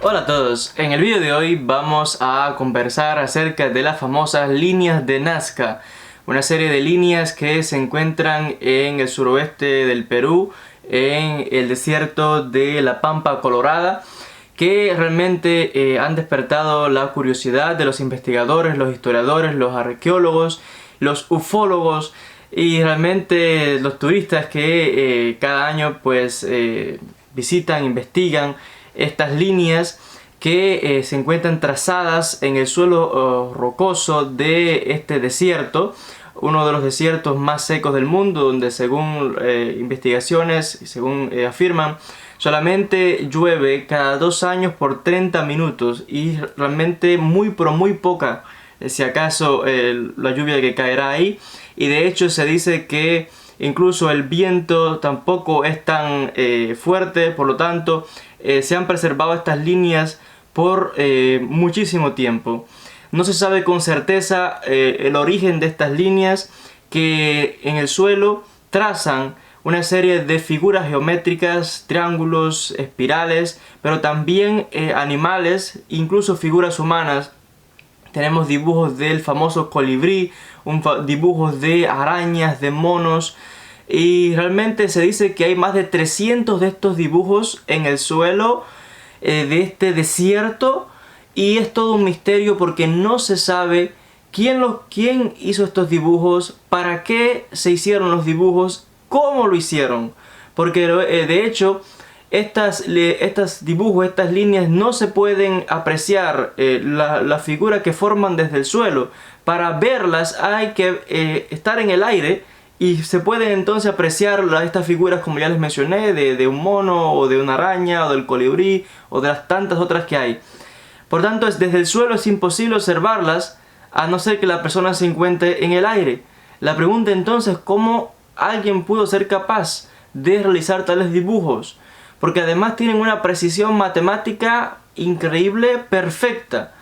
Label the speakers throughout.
Speaker 1: Hola a todos, en el vídeo de hoy vamos a conversar acerca de las famosas líneas de Nazca, una serie de líneas que se encuentran en el suroeste del Perú, en el desierto de la Pampa Colorada, que realmente han despertado la curiosidad de los investigadores, los historiadores, los arqueólogos, los ufólogos y realmente los turistas que cada año pues visitan, investigan estas líneas que se encuentran trazadas en el suelo rocoso de este desierto, uno de los desiertos más secos del mundo, donde según investigaciones y según afirman, solamente llueve cada 2 años por 30 minutos y realmente muy pero muy poca, si acaso, la lluvia que caerá ahí. Y de hecho se dice que incluso el viento tampoco es tan fuerte, por lo tanto se han preservado estas líneas por muchísimo tiempo. No se sabe con certeza el origen de estas líneas que en el suelo trazan una serie de figuras geométricas, triángulos, espirales, pero también animales, incluso figuras humanas. Tenemos dibujos del famoso colibrí, dibujos de arañas, de monos, y realmente se dice que hay más de 300 de estos dibujos en el suelo de este desierto, y es todo un misterio porque no se sabe quién hizo estos dibujos, para qué se hicieron los dibujos, cómo lo hicieron, porque de hecho estos dibujos, estas líneas no se pueden apreciar la figura que forman desde el suelo. Para verlas hay que estar en el aire y se pueden entonces apreciar estas figuras, como ya les mencioné, de un mono o de una araña o del colibrí o de las tantas otras que hay. Por tanto, desde el suelo es imposible observarlas a no ser que la persona se encuentre en el aire. La pregunta entonces, ¿cómo alguien pudo ser capaz de realizar tales dibujos? Porque además tienen una precisión matemática increíble, perfecta.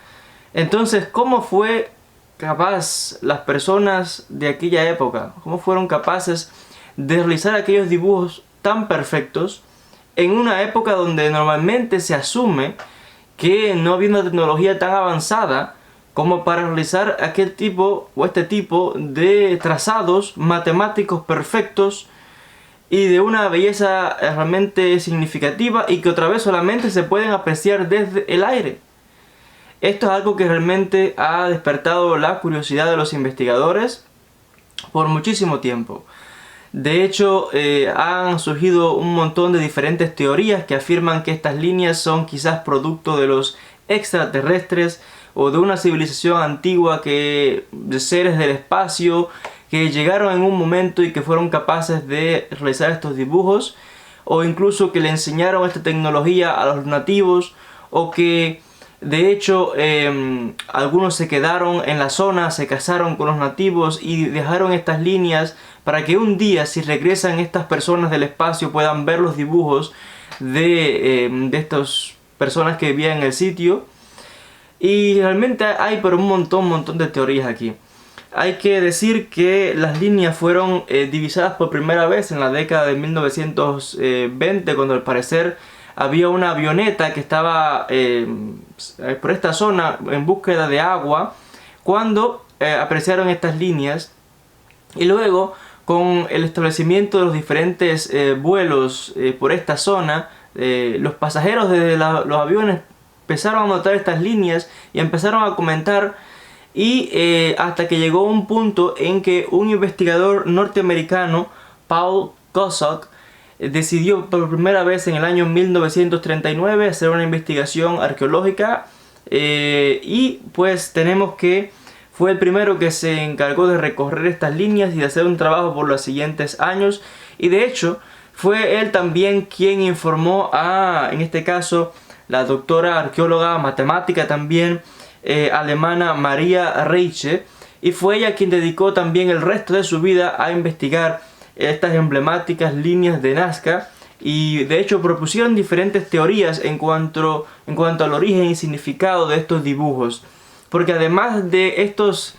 Speaker 1: Entonces, ¿cómo fue capaz las personas de aquella época? ¿Cómo fueron capaces de realizar aquellos dibujos tan perfectos en una época donde normalmente se asume que no había una tecnología tan avanzada como para realizar aquel tipo o este tipo de trazados matemáticos perfectos y de una belleza realmente significativa, y que otra vez solamente se pueden apreciar desde el aire? Esto es algo que realmente ha despertado la curiosidad de los investigadores por muchísimo tiempo. De hecho, han surgido un montón de diferentes teorías que afirman que estas líneas son quizás producto de los extraterrestres o de una civilización antigua, de seres del espacio que llegaron en un momento y que fueron capaces de realizar estos dibujos, o incluso que le enseñaron esta tecnología a los nativos, o que de hecho algunos se quedaron en la zona, se casaron con los nativos y dejaron estas líneas para que un día, si regresan estas personas del espacio, puedan ver los dibujos de estas personas que vivían en el sitio. Y realmente hay pero un montón de teorías aquí. Hay que decir que las líneas fueron divisadas por primera vez en la década de 1920, cuando al parecer había una avioneta que estaba por esta zona en búsqueda de agua, cuando apreciaron estas líneas. Y luego, con el establecimiento de los diferentes vuelos por esta zona, los pasajeros de los aviones empezaron a notar estas líneas y empezaron a comentar, y hasta que llegó un punto en que un investigador norteamericano, Paul Kosok, decidió por primera vez en el año 1939 hacer una investigación arqueológica, y pues tenemos que fue el primero que se encargó de recorrer estas líneas y de hacer un trabajo por los siguientes años. Y de hecho fue él también quien informó en este caso, la doctora arqueóloga matemática también alemana Maria Reiche, y fue ella quien dedicó también el resto de su vida a investigar estas emblemáticas líneas de Nazca, y de hecho propusieron diferentes teorías en cuanto al origen y significado de estos dibujos, porque además de estos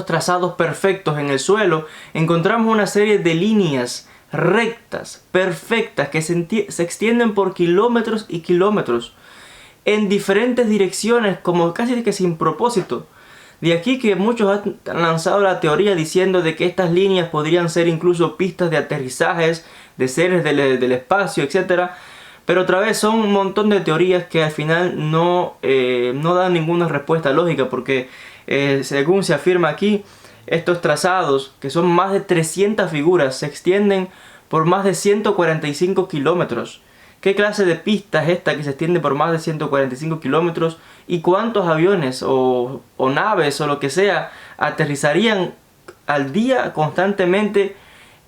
Speaker 1: trazados perfectos en el suelo, encontramos una serie de líneas rectas, perfectas, que se extienden por kilómetros y kilómetros, en diferentes direcciones, como casi que sin propósito. De aquí que muchos han lanzado la teoría diciendo de que estas líneas podrían ser incluso pistas de aterrizajes de seres del espacio, etc. Pero otra vez son un montón de teorías que al final no dan ninguna respuesta lógica, porque según se afirma aquí, estos trazados, que son más de 300 figuras, se extienden por más de 145 kilómetros. ¿Qué clase de pista es esta que se extiende por más de 145 kilómetros? ¿Y cuántos aviones o naves o lo que sea aterrizarían al día constantemente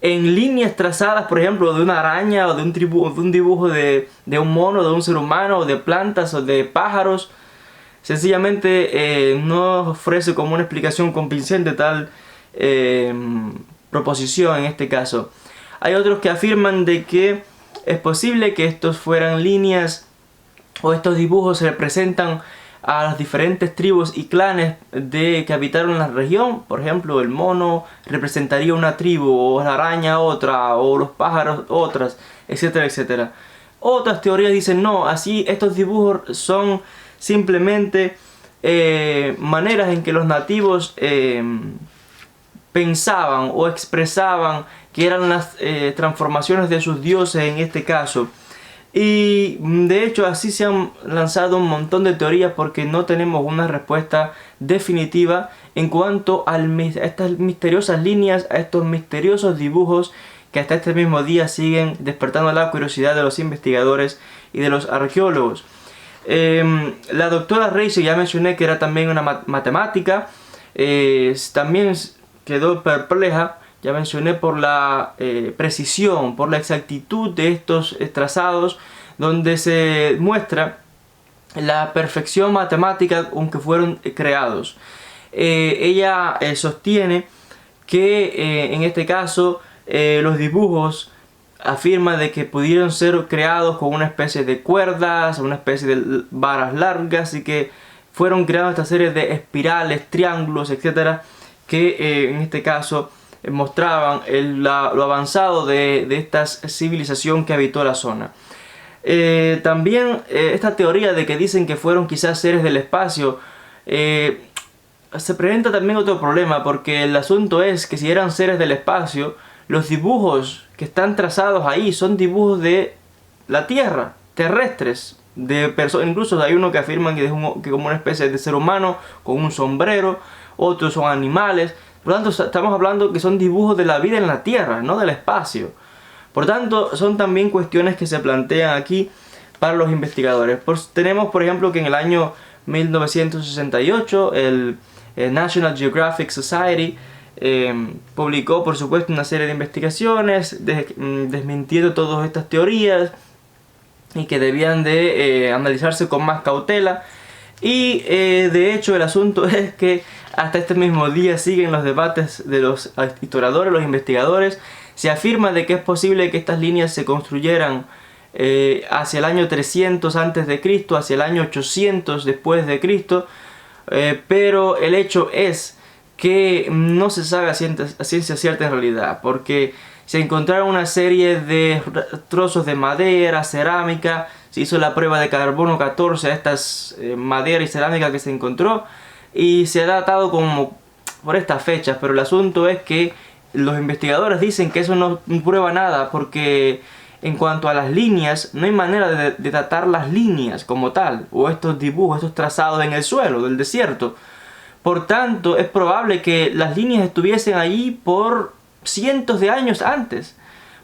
Speaker 1: en líneas trazadas, por ejemplo, de una araña o de un dibujo de un mono, de un ser humano, o de plantas o de pájaros? Sencillamente no ofrece como una explicación convincente tal proposición en este caso. Hay otros que afirman de que es posible que estos fueran líneas o estos dibujos representan a las diferentes tribus y clanes que habitaron la región. Por ejemplo, el mono representaría una tribu, o la araña otra, o los pájaros otras, etcétera, etcétera. Otras teorías dicen no, así estos dibujos son simplemente maneras en que los nativos pensaban o expresaban que eran las transformaciones de sus dioses en este caso. Y de hecho así se han lanzado un montón de teorías porque no tenemos una respuesta definitiva en cuanto a estas misteriosas líneas, a estos misteriosos dibujos que hasta este mismo día siguen despertando la curiosidad de los investigadores y de los arqueólogos. La doctora Reise, ya mencioné que era también una matemática, también quedó perpleja, ya mencioné, por la precisión, por la exactitud de estos trazados, donde se muestra la perfección matemática con que fueron creados. Ella sostiene que en este caso los dibujos afirma de que pudieron ser creados con una especie de cuerdas, una especie de varas largas, y que fueron creadas esta serie de espirales, triángulos, etcétera, que en este caso mostraban lo avanzado de esta civilización que habitó la zona. También esta teoría de que dicen que fueron quizás seres del espacio, se presenta también otro problema, porque el asunto es que si eran seres del espacio, los dibujos que están trazados ahí son dibujos de la Tierra, terrestres, de personas. Incluso hay uno que afirman que es como una especie de ser humano con un sombrero, otros son animales. Por lo tanto, estamos hablando que son dibujos de la vida en la Tierra, no del espacio. Por tanto, son también cuestiones que se plantean aquí para los investigadores. Tenemos, por ejemplo, que en el año 1968 el National Geographic Society publicó, por supuesto, una serie de investigaciones desmintiendo todas estas teorías y que debían de analizarse con más cautela. Y de hecho el asunto es que hasta este mismo día siguen los debates de los historiadores, los investigadores. Se afirma de que es posible que estas líneas se construyeran hacia el año 300 a.C., hacia el año 800 después de Cristo, pero el hecho es que no se sabe a ciencia cierta en realidad, porque se encontraron una serie de trozos de madera, cerámica. Se hizo la prueba de carbono 14 a estas madera y cerámica que se encontró, y se ha datado como por estas fechas, pero el asunto es que los investigadores dicen que eso no prueba nada, porque en cuanto a las líneas, no hay manera de datar las líneas como tal, o estos dibujos, estos trazados en el suelo del desierto. Por tanto, es probable que las líneas estuviesen allí por cientos de años antes.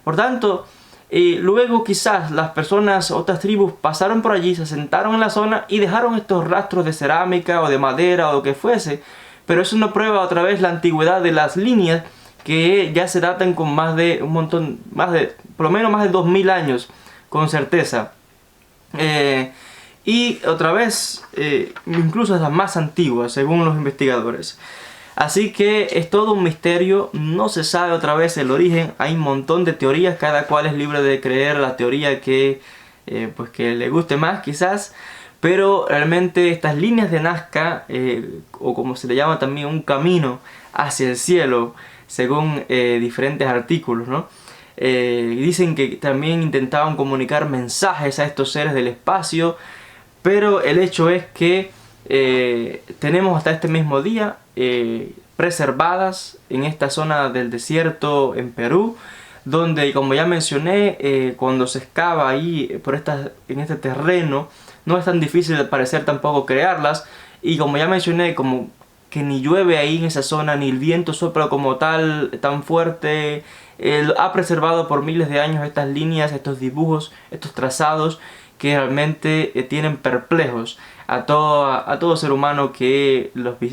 Speaker 1: Por tanto, luego quizás las personas, otras tribus, pasaron por allí, se asentaron en la zona y dejaron estos rastros de cerámica o de madera o lo que fuese. Pero eso no prueba otra vez la antigüedad de las líneas, que ya se datan con más de un montón, por lo menos más de 2000 años, con certeza. Y otra vez, incluso las más antiguas, según los investigadores. Así que es todo un misterio, no se sabe otra vez el origen, hay un montón de teorías, cada cual es libre de creer la teoría que le guste más quizás, pero realmente estas líneas de Nazca, o como se le llama también un camino hacia el cielo, según diferentes artículos, ¿no? Dicen que también intentaban comunicar mensajes a estos seres del espacio, pero el hecho es que tenemos hasta este mismo día preservadas en esta zona del desierto en Perú, donde, como ya mencioné, cuando se excava ahí en este terreno, no es tan difícil al parecer tampoco crearlas, y como ya mencioné, como que ni llueve ahí en esa zona, ni el viento sopla como tal tan fuerte, ha preservado por miles de años estas líneas, estos dibujos, estos trazados que realmente tienen perplejos a todo ser humano que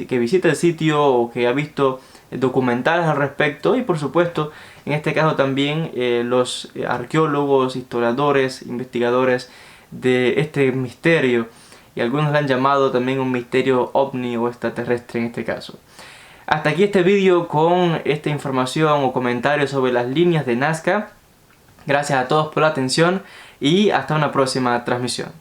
Speaker 1: visita el sitio o que ha visto documentales al respecto, y por supuesto en este caso también los arqueólogos, historiadores, investigadores de este misterio, y algunos lo han llamado también un misterio ovni o extraterrestre en este caso. Hasta aquí este vídeo con esta información o comentarios sobre las líneas de Nazca. Gracias a todos por la atención y hasta una próxima transmisión.